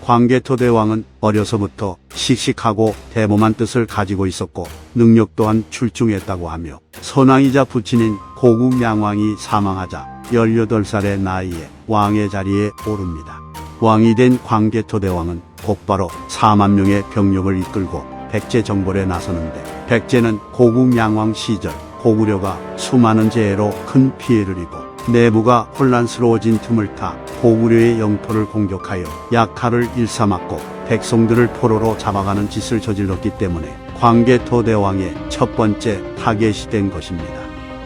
광개토대왕은 어려서부터 씩씩하고 대범한 뜻을 가지고 있었고 능력 또한 출중했다고 하며 선왕이자 부친인 고국양왕이 사망하자 18살의 나이에 왕의 자리에 오릅니다. 왕이 된 광개토대왕은 곧바로 4만 명의 병력을 이끌고 백제 정벌에 나서는데, 백제는 고국양왕 시절 고구려가 수많은 재해로 큰 피해를 입고 내부가 혼란스러워진 틈을 타 고구려의 영토를 공격하여 약탈을 일삼았고 백성들을 포로로 잡아가는 짓을 저질렀기 때문에 광개토대왕의 첫 번째 타겟이 된 것입니다.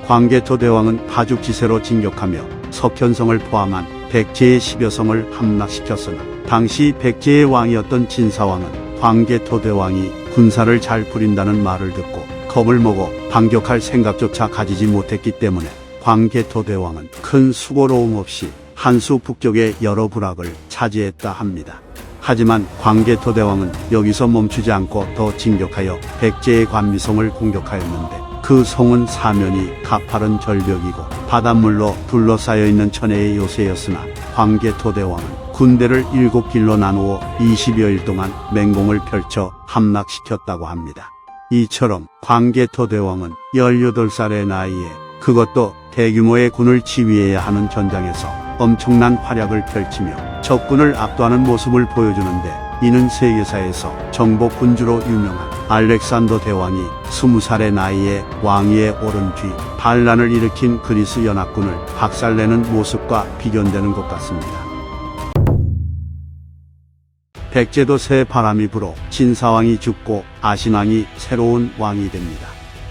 광개토대왕은 파죽지세로 진격하며 석현성을 포함한 백제의 10여 성을 함락시켰으나, 당시 백제의 왕이었던 진사왕은 광개토대왕이 군사를 잘 부린다는 말을 듣고 겁을 먹어 반격할 생각조차 가지지 못했기 때문에 광개토대왕은 큰 수고로움 없이 한수 북쪽의 여러 부락을 차지했다 합니다. 하지만 광개토대왕은 여기서 멈추지 않고 더 진격하여 백제의 관미성을 공격하였는데, 그 성은 사면이 가파른 절벽이고 바닷물로 둘러싸여 있는 천혜의 요새였으나 광개토대왕은 군대를 7길로 나누어 20여일 동안 맹공을 펼쳐 함락시켰다고 합니다. 이처럼 광개토대왕은 18살의 나이에, 그것도 대규모의 군을 지휘해야 하는 전장에서 엄청난 활약을 펼치며 적군을 압도하는 모습을 보여주는데, 이는 세계사에서 정복 군주로 유명한 알렉산더 대왕이 20살의 나이에 왕위에 오른 뒤 반란을 일으킨 그리스 연합군을 박살내는 모습과 비견되는 것 같습니다. 백제도 새 바람이 불어 진사왕이 죽고 아신왕이 새로운 왕이 됩니다.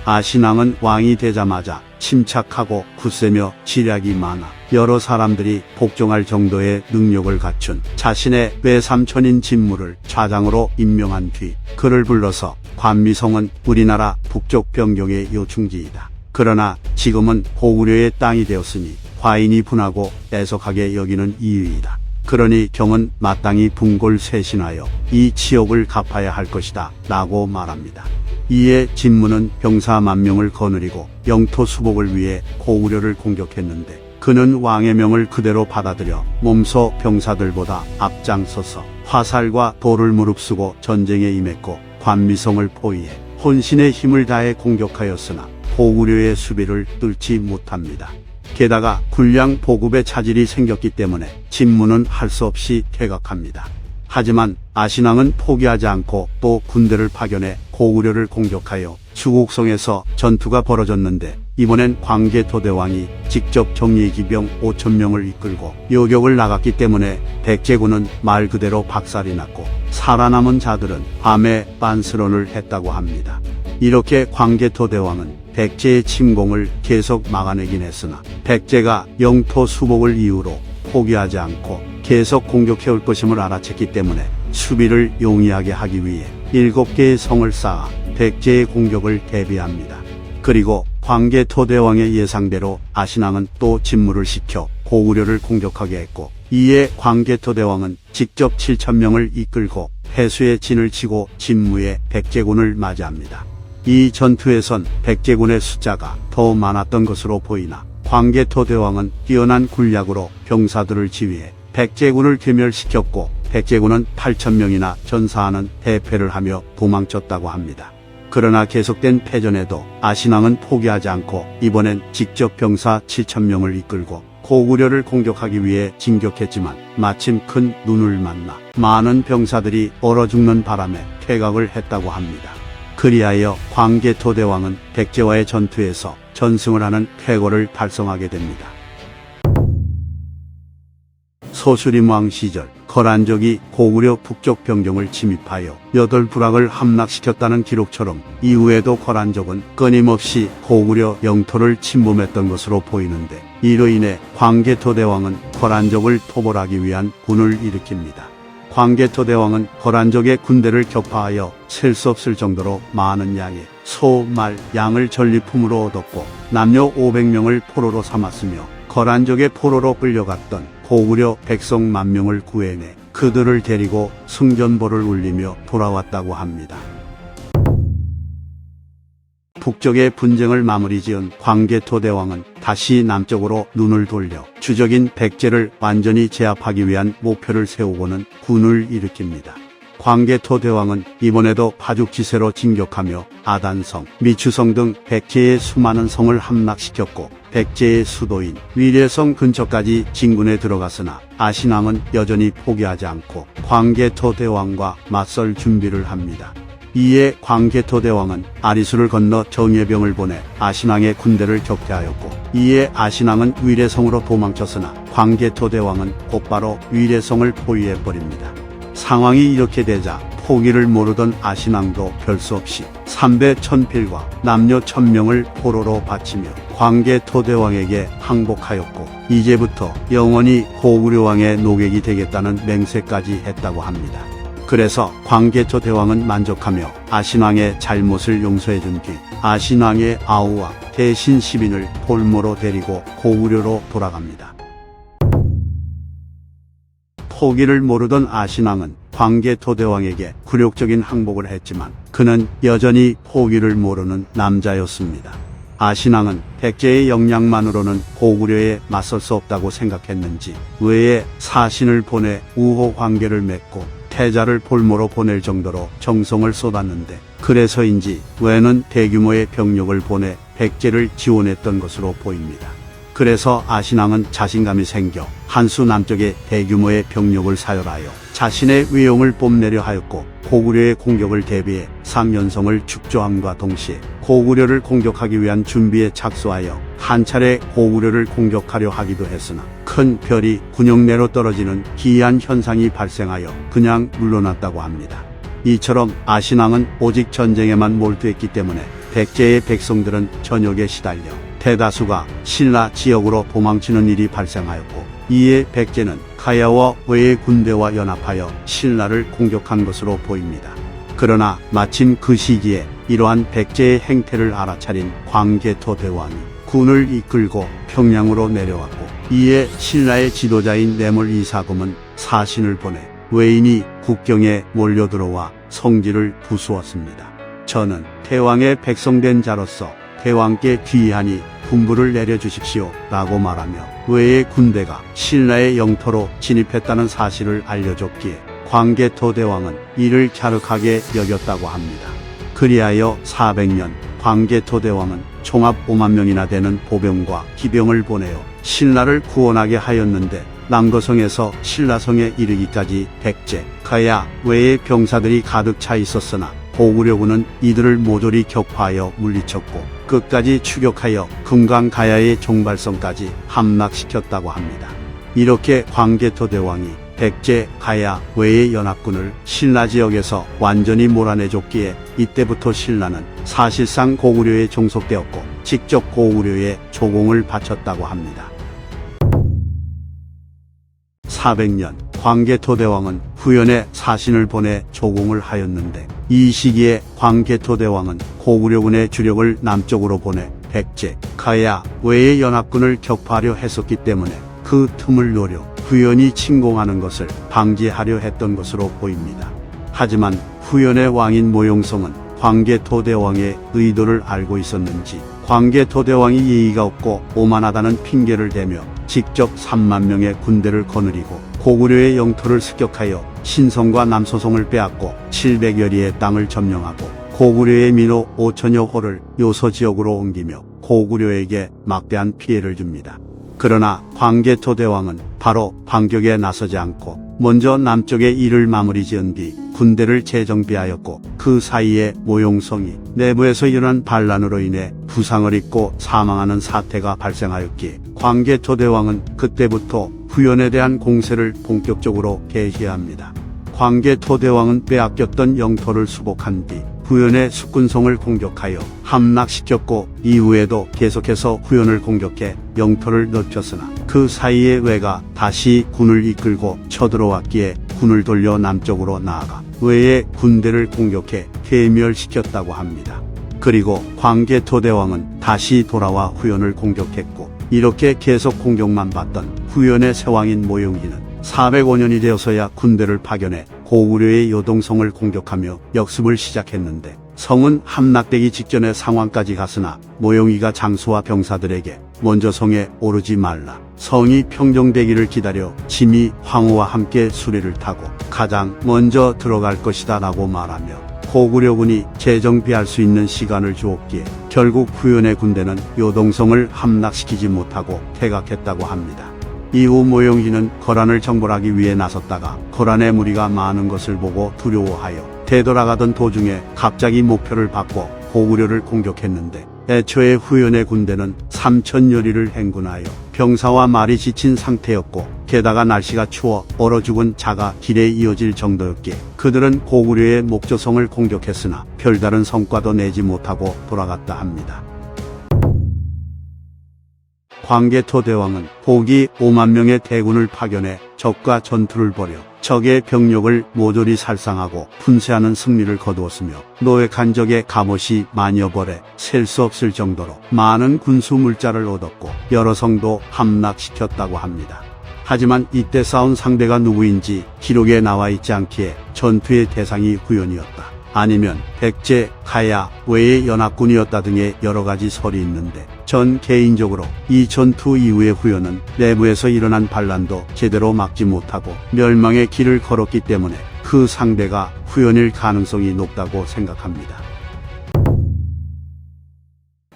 아신왕은 왕이 되자마자 침착하고 굳세며 지략이 많아 여러 사람들이 복종할 정도의 능력을 갖춘 자신의 외삼촌인 진무를 좌장으로 임명한 뒤 그를 불러서 관미성은 우리나라 북쪽 변경의 요충지이다. 그러나 지금은 고구려의 땅이 되었으니 과인이 분하고 애석하게 여기는 이유이다. 그러니 경은 마땅히 분골쇄신하여 이 치욕을 갚아야 할 것이다 라고 말합니다. 이에 진무는 병사 10,000명을 거느리고 영토 수복을 위해 고구려를 공격했는데, 그는 왕의 명을 그대로 받아들여 몸소 병사들보다 앞장서서 화살과 돌을 무릅쓰고 전쟁에 임했고 관미성을 포위해 혼신의 힘을 다해 공격하였으나 고구려의 수비를 뚫지 못합니다. 게다가 군량 보급의 차질이 생겼기 때문에 진무는 할 수 없이 퇴각합니다. 하지만 아신왕은 포기하지 않고 또 군대를 파견해 고구려를 공격하여 주곡성에서 전투가 벌어졌는데, 이번엔 광개토대왕이 직접 정예기병 5,000명을 이끌고 요격을 나갔기 때문에 백제군은 말 그대로 박살이 났고 살아남은 자들은 밤에 빤스런을 했다고 합니다. 이렇게 광개토대왕은 백제의 침공을 계속 막아내긴 했으나 백제가 영토 수복을 이유로 포기하지 않고 계속 공격해올 것임을 알아챘기 때문에 수비를 용이하게 하기 위해 7개의 성을 쌓아 백제의 공격을 대비합니다. 그리고 광개토대왕의 예상대로 아신왕은 또 진무를 시켜 고구려를 공격하게 했고, 이에 광개토대왕은 직접 7,000명을 이끌고 패수의 진을 치고 진무의 백제군을 맞이합니다. 이 전투에선 백제군의 숫자가 더 많았던 것으로 보이나 광개토대왕은 뛰어난 군략으로 병사들을 지휘해 백제군을 괴멸시켰고, 백제군은 8,000명이나 전사하는 대패를 하며 도망쳤다고 합니다. 그러나 계속된 패전에도 아신왕은 포기하지 않고 이번엔 직접 병사 7,000명을 이끌고 고구려를 공격하기 위해 진격했지만 마침 큰 눈을 만나 많은 병사들이 얼어 죽는 바람에 퇴각을 했다고 합니다. 그리하여 광개토대왕은 백제와의 전투에서 전승을 하는 쾌거를 달성하게 됩니다. 소수림왕 시절 거란족이 고구려 북쪽 변경을 침입하여 8부락을 함락시켰다는 기록처럼 이후에도 거란족은 끊임없이 고구려 영토를 침범했던 것으로 보이는데, 이로 인해 광개토대왕은 거란족을 토벌하기 위한 군을 일으킵니다. 광개토대왕은 거란족의 군대를 격파하여 셀 수 없을 정도로 많은 양의 소, 말, 양을 전리품으로 얻었고 남녀 500명을 포로로 삼았으며 거란족의 포로로 끌려갔던 고구려 백성 10,000명을 구해내 그들을 데리고 승전보를 울리며 돌아왔다고 합니다. 북쪽의 분쟁을 마무리 지은 광개토대왕은 다시 남쪽으로 눈을 돌려 주적인 백제를 완전히 제압하기 위한 목표를 세우고는 군을 일으킵니다. 광개토대왕은 이번에도 파죽지세로 진격하며 아단성, 미추성 등 백제의 수많은 성을 함락시켰고 백제의 수도인 위례성 근처까지 진군에 들어갔으나 아신왕은 여전히 포기하지 않고 광개토대왕과 맞설 준비를 합니다. 이에 광개토대왕은 아리수를 건너 정예병을 보내 아신왕의 군대를 격퇴하였고, 이에 아신왕은 위례성으로 도망쳤으나 광개토대왕은 곧바로 위례성을 포위해버립니다. 상황이 이렇게 되자 포기를 모르던 아신왕도 별수 없이 삼배 천필과 남녀 1000명을 포로로 바치며 광개토대왕에게 항복하였고, 이제부터 영원히 고구려왕의 노객이 되겠다는 맹세까지 했다고 합니다. 그래서 광개토대왕은 만족하며 아신왕의 잘못을 용서해준 뒤 아신왕의 아우와 대신 10인을 볼모로 데리고 고구려로 돌아갑니다. 포기를 모르던 아신왕은 광개토대왕에게 굴욕적인 항복을 했지만 그는 여전히 포기를 모르는 남자였습니다. 아신왕은 백제의 역량만으로는 고구려에 맞설 수 없다고 생각했는지 외에 사신을 보내 우호 관계를 맺고 태자를 볼모로 보낼 정도로 정성을 쏟았는데, 그래서인지 외는 대규모의 병력을 보내 백제를 지원했던 것으로 보입니다. 그래서 아신왕은 자신감이 생겨 한수 남쪽에 대규모의 병력을 사열하여 자신의 위용을 뽐내려 하였고, 고구려의 공격을 대비해 상연성을 축조함과 동시에 고구려를 공격하기 위한 준비에 착수하여 한 차례 고구려를 공격하려 하기도 했으나 큰 별이 군영 내로 떨어지는 기이한 현상이 발생하여 그냥 물러났다고 합니다. 이처럼 아신왕은 오직 전쟁에만 몰두했기 때문에 백제의 백성들은 전역에 시달려 대다수가 신라 지역으로 도망치는 일이 발생하였고, 이에 백제는 가야와 외의 군대와 연합하여 신라를 공격한 것으로 보입니다. 그러나 마침 그 시기에 이러한 백제의 행태를 알아차린 광개토대왕이 군을 이끌고 평양으로 내려왔고, 이에 신라의 지도자인 뇌물 이사금은 사신을 보내 외인이 국경에 몰려들어와 성지를 부수었습니다. 저는 태왕의 백성된 자로서 태왕께 귀하니 군부를 내려주십시오 라고 말하며 외의 군대가 신라의 영토로 진입했다는 사실을 알려줬기에 광개토대왕은 이를 갸륵하게 여겼다고 합니다. 그리하여 400년 광개토대왕은 총합 5만 명이나 되는 보병과 기병을 보내어 신라를 구원하게 하였는데, 남거성에서 신라성에 이르기까지 백제, 가야 외의 병사들이 가득 차 있었으나 고구려군은 이들을 모조리 격파하여 물리쳤고 끝까지 추격하여 금강 가야의 종발성까지 함락시켰다고 합니다. 이렇게 광개토대왕이 백제, 가야 외의 연합군을 신라 지역에서 완전히 몰아내줬기에 이때부터 신라는 사실상 고구려에 종속되었고 직접 고구려에 조공을 바쳤다고 합니다. 400년 광개토대왕은 후연에 사신을 보내 조공을 하였는데, 이 시기에 광개토대왕은 고구려군의 주력을 남쪽으로 보내 백제, 가야 외의 연합군을 격파하려 했었기 때문에 그 틈을 노려 후연이 침공하는 것을 방지하려 했던 것으로 보입니다. 하지만 후연의 왕인 모용성은 광개토대왕의 의도를 알고 있었는지 광개토대왕이 예의가 없고 오만하다는 핑계를 대며 직접 3만 명의 군대를 거느리고 고구려의 영토를 습격하여 신성과 남소성을 빼앗고 700여리의 땅을 점령하고 고구려의 민호 5천여 호를 요소 지역으로 옮기며 고구려에게 막대한 피해를 줍니다. 그러나 광개토대왕은 바로 반격에 나서지 않고 먼저 남쪽의 일을 마무리 지은 뒤 군대를 재정비하였고, 그 사이에 모용성이 내부에서 일어난 반란으로 인해 부상을 입고 사망하는 사태가 발생하였기에 광개토대왕은 그때부터 후연에 대한 공세를 본격적으로 개시합니다. 광개토대왕은 빼앗겼던 영토를 수복한 뒤 후연의 숙군성을 공격하여 함락시켰고, 이후에도 계속해서 후연을 공격해 영토를 넓혔으나 그 사이에 외가 다시 군을 이끌고 쳐들어왔기에 군을 돌려 남쪽으로 나아가 외의 군대를 공격해 괴멸시켰다고 합니다. 그리고 광개토대왕은 다시 돌아와 후연을 공격했고, 이렇게 계속 공격만 받던 후연의 세왕인 모용희는 405년이 되어서야 군대를 파견해 고구려의 요동성을 공격하며 역습을 시작했는데, 성은 함락되기 직전의 상황까지 갔으나 모용이가 장수와 병사들에게 먼저 성에 오르지 말라, 성이 평정되기를 기다려 짐이 황후와 함께 수레를 타고 가장 먼저 들어갈 것이다 라고 말하며 고구려군이 재정비할 수 있는 시간을 주었기에 결국 후연의 군대는 요동성을 함락시키지 못하고 퇴각했다고 합니다. 이후 모용희는 거란을 정벌하기 위해 나섰다가 거란의 무리가 많은 것을 보고 두려워하여 되돌아가던 도중에 갑자기 목표를 바꿔 고구려를 공격했는데 애초에 후연의 군대는 3,000여리를 행군하여 병사와 말이 지친 상태였고 게다가 날씨가 추워 얼어 죽은 자가 길에 이어질 정도였기에 그들은 고구려의 목조성을 공격했으나 별다른 성과도 내지 못하고 돌아갔다 합니다. 광개토대왕은 보기 5만 명의 대군을 파견해 적과 전투를 벌여 적의 병력을 모조리 살상하고 분쇄하는 승리를 거두었으며 노획한 적의 갑옷이 만여 벌에 셀 수 없을 정도로 많은 군수 물자를 얻었고 여러 성도 함락시켰다고 합니다. 하지만 이때 싸운 상대가 누구인지 기록에 나와 있지 않기에 전투의 대상이 후연이었다, 아니면 백제, 가야 외의 연합군이었다 등의 여러 가지 설이 있는데 전 개인적으로 이 전투 이후의 후연은 내부에서 일어난 반란도 제대로 막지 못하고 멸망의 길을 걸었기 때문에 그 상대가 후연일 가능성이 높다고 생각합니다.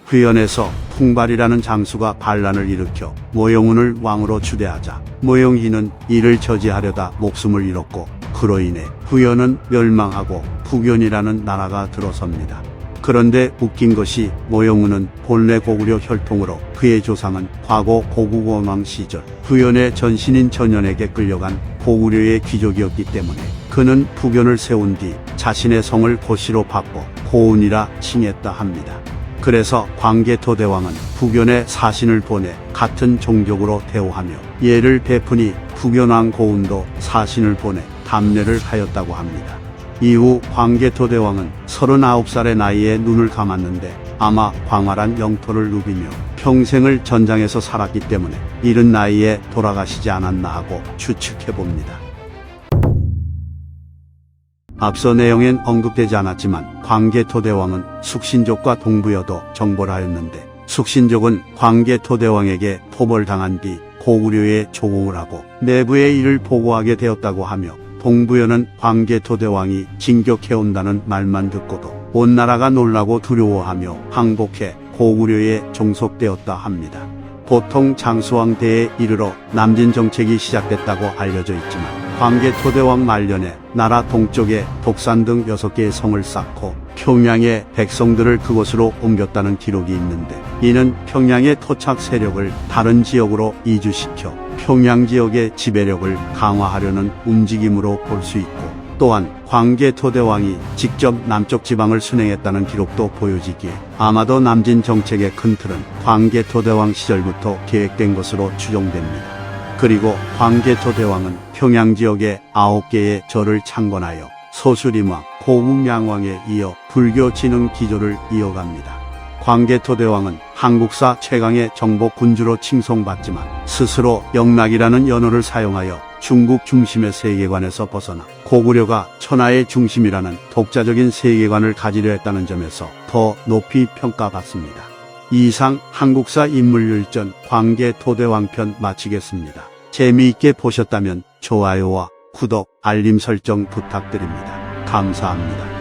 후연에서 풍발이라는 장수가 반란을 일으켜 모용운을 왕으로 추대하자 모용희는 이를 저지하려다 목숨을 잃었고 그로 인해 후연은 멸망하고 북연이라는 나라가 들어섭니다. 그런데 웃긴 것이 모용운은 본래 고구려 혈통으로 그의 조상은 과거 고국원왕 시절 후연의 전신인 전연에게 끌려간 고구려의 귀족이었기 때문에 그는 북연을 세운 뒤 자신의 성을 고시로 바꿔 고운이라 칭했다 합니다. 그래서 광개토대왕은 북연에 사신을 보내 같은 종족으로 대우하며 예를 베푸니 북연왕 고운도 사신을 보내 담례를 하였다고 합니다. 이후 광개토대왕은 39살의 나이에 눈을 감았는데 아마 광활한 영토를 누비며 평생을 전장에서 살았기 때문에 이른 나이에 돌아가시지 않았나 하고 추측해봅니다. 앞서 내용엔 언급되지 않았지만 광개토대왕은 숙신족과 동부여도 정벌을 하였는데 숙신족은 광개토대왕에게 포벌당한 뒤 고구려에 조공을 하고 내부의 일을 보고하게 되었다고 하며 동부여는 광개토대왕이 진격해온다는 말만 듣고도 온 나라가 놀라고 두려워하며 항복해 고구려에 종속되었다 합니다. 보통 장수왕 때에 이르러 남진 정책이 시작됐다고 알려져 있지만 광개토대왕 말년에 나라 동쪽에 독산 등 6개의 성을 쌓고 평양의 백성들을 그곳으로 옮겼다는 기록이 있는데 이는 평양의 토착 세력을 다른 지역으로 이주시켜 평양 지역의 지배력을 강화하려는 움직임으로 볼 수 있고 또한 광개토대왕이 직접 남쪽 지방을 순행했다는 기록도 보여지기에 아마도 남진 정책의 큰 틀은 광개토대왕 시절부터 계획된 것으로 추정됩니다. 그리고 광개토대왕은 평양 지역에 9개의 절을 창건하여 소수림왕, 고국양왕에 이어 불교 진흥 기조를 이어갑니다. 광개토대왕은 한국사 최강의 정복 군주로 칭송받지만 스스로 영락이라는 연호를 사용하여 중국 중심의 세계관에서 벗어나 고구려가 천하의 중심이라는 독자적인 세계관을 가지려 했다는 점에서 더 높이 평가받습니다. 이상 한국사 인물율전 광개토대왕 편 마치겠습니다. 재미있게 보셨다면 좋아요와 구독, 알림 설정 부탁드립니다. 감사합니다.